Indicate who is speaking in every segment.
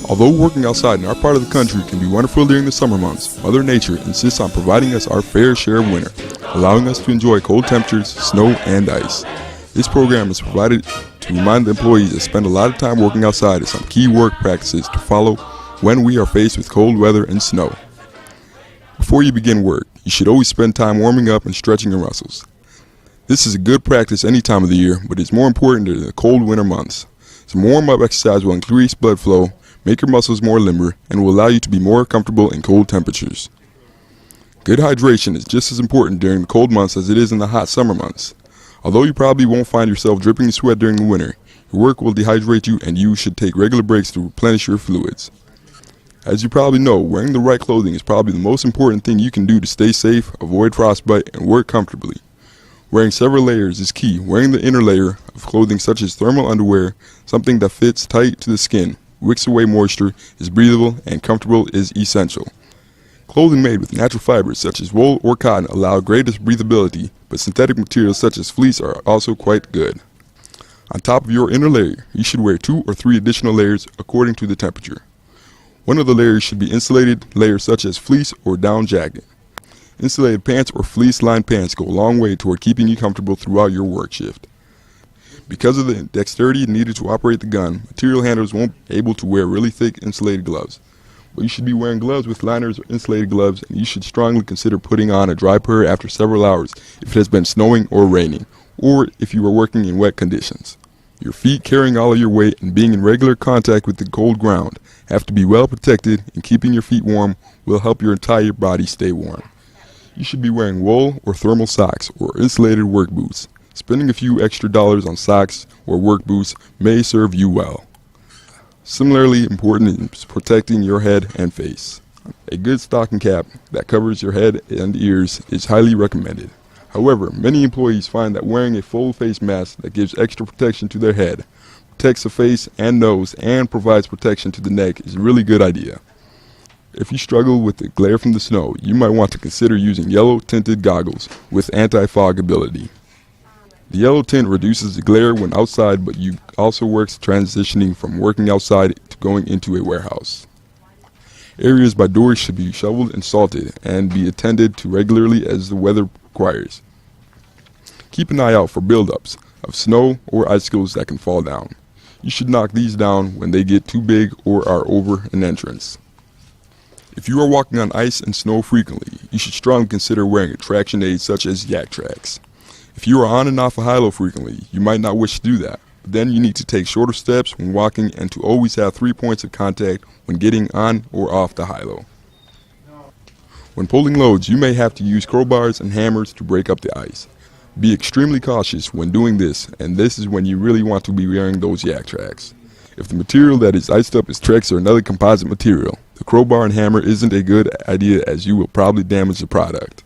Speaker 1: Although working outside in our part of the country can be wonderful during the summer months, Mother Nature insists on providing us our fair share of winter, allowing us to enjoy cold temperatures, snow, and ice. This program is provided to remind the employees that spend a lot of time working outside of some key work practices to follow when we are faced with cold weather and snow. Before you begin work, you should always spend time warming up and stretching your muscles. This is a good practice any time of the year, but it's more important during the cold winter months. Some warm-up exercise will increase blood flow, make your muscles more limber, and will allow you to be more comfortable in cold temperatures. Good hydration is just as important during the cold months as it is in the hot summer months. Although you probably won't find yourself dripping sweat during the winter, your work will dehydrate you and you should take regular breaks to replenish your fluids. As you probably know, wearing the right clothing is probably the most important thing you can do to stay safe, avoid frostbite, and work comfortably. Wearing several layers is key. Wearing the inner layer of clothing such as thermal underwear, something that fits tight to the skin, wicks away moisture, is breathable, and comfortable is essential. Clothing made with natural fibers such as wool or cotton allow greatest breathability, but synthetic materials such as fleece are also quite good. On top of your inner layer, you should wear 2 or 3 additional layers according to the temperature. One of the layers should be insulated layers such as fleece or down jacket. Insulated pants or fleece-lined pants go a long way toward keeping you comfortable throughout your work shift. Because of the dexterity needed to operate the gun, material handlers won't be able to wear really thick insulated gloves. But you should be wearing gloves with liners or insulated gloves, and you should strongly consider putting on a dry pair after several hours if it has been snowing or raining, or if you are working in wet conditions. Your feet carrying all of your weight and being in regular contact with the cold ground have to be well protected, and keeping your feet warm will help your entire body stay warm. You should be wearing wool or thermal socks or insulated work boots. Spending a few extra dollars on socks or work boots may serve you well. Similarly important is protecting your head and face. A good stocking cap that covers your head and ears is highly recommended. However, many employees find that wearing a full face mask that gives extra protection to their head, protects the face and nose, and provides protection to the neck is a really good idea. If you struggle with the glare from the snow, you might want to consider using yellow tinted goggles with anti-fog ability. The yellow tint reduces the glare when outside, but you also works transitioning from working outside to going into a warehouse. Areas by doors should be shoveled and salted and be attended to regularly as the weather requires. Keep an eye out for buildups of snow or icicles that can fall down. You should knock these down when they get too big or are over an entrance. If you are walking on ice and snow frequently, you should strongly consider wearing a traction aid such as Yaktrax. If you are on and off a high-low frequently, you might not wish to do that, but then you need to take shorter steps when walking and to always have 3 points of contact when getting on or off the high-low. When pulling loads, you may have to use crowbars and hammers to break up the ice. Be extremely cautious when doing this, and this is when you really want to be wearing those Yaktrax. If the material that is iced up is Trex or another composite material, the crowbar and hammer isn't a good idea as you will probably damage the product.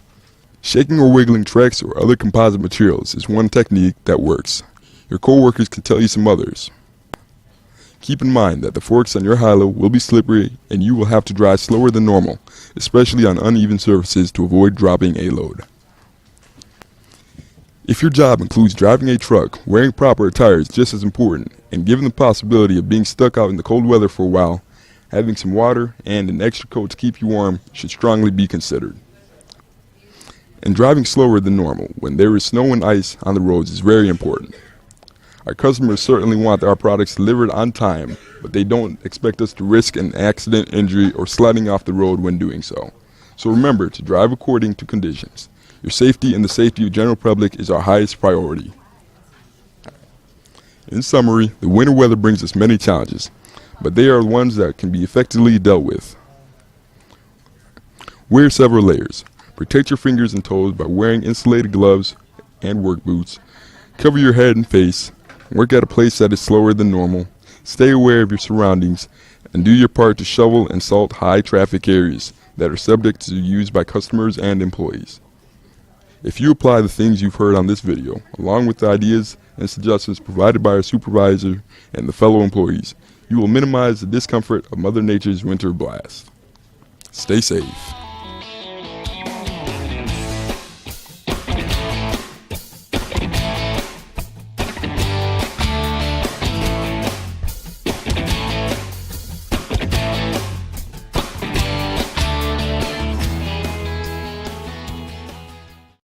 Speaker 1: Shaking or wiggling Trex or other composite materials is one technique that works. Your coworkers can tell you some others. Keep in mind that the forks on your high-low will be slippery and you will have to drive slower than normal, especially on uneven surfaces to avoid dropping a load. If your job includes driving a truck, wearing proper attire is just as important, and given the possibility of being stuck out in the cold weather for a while, having some water and an extra coat to keep you warm should strongly be considered. And driving slower than normal when there is snow and ice on the roads is very important. Our customers certainly want our products delivered on time, but they don't expect us to risk an accident, injury, or sliding off the road when doing so. So remember to drive according to conditions. Your safety and the safety of the general public is our highest priority. In summary, the winter weather brings us many challenges, but they are the ones that can be effectively dealt with. Wear several layers. Protect your fingers and toes by wearing insulated gloves and work boots. Cover your head and face. Work at a place that is slower than normal. Stay aware of your surroundings and do your part to shovel and salt high traffic areas that are subject to use by customers and employees. If you apply the things you've heard on this video, along with the ideas and suggestions provided by our supervisor and the fellow employees, you will minimize the discomfort of Mother Nature's winter blast. Stay safe.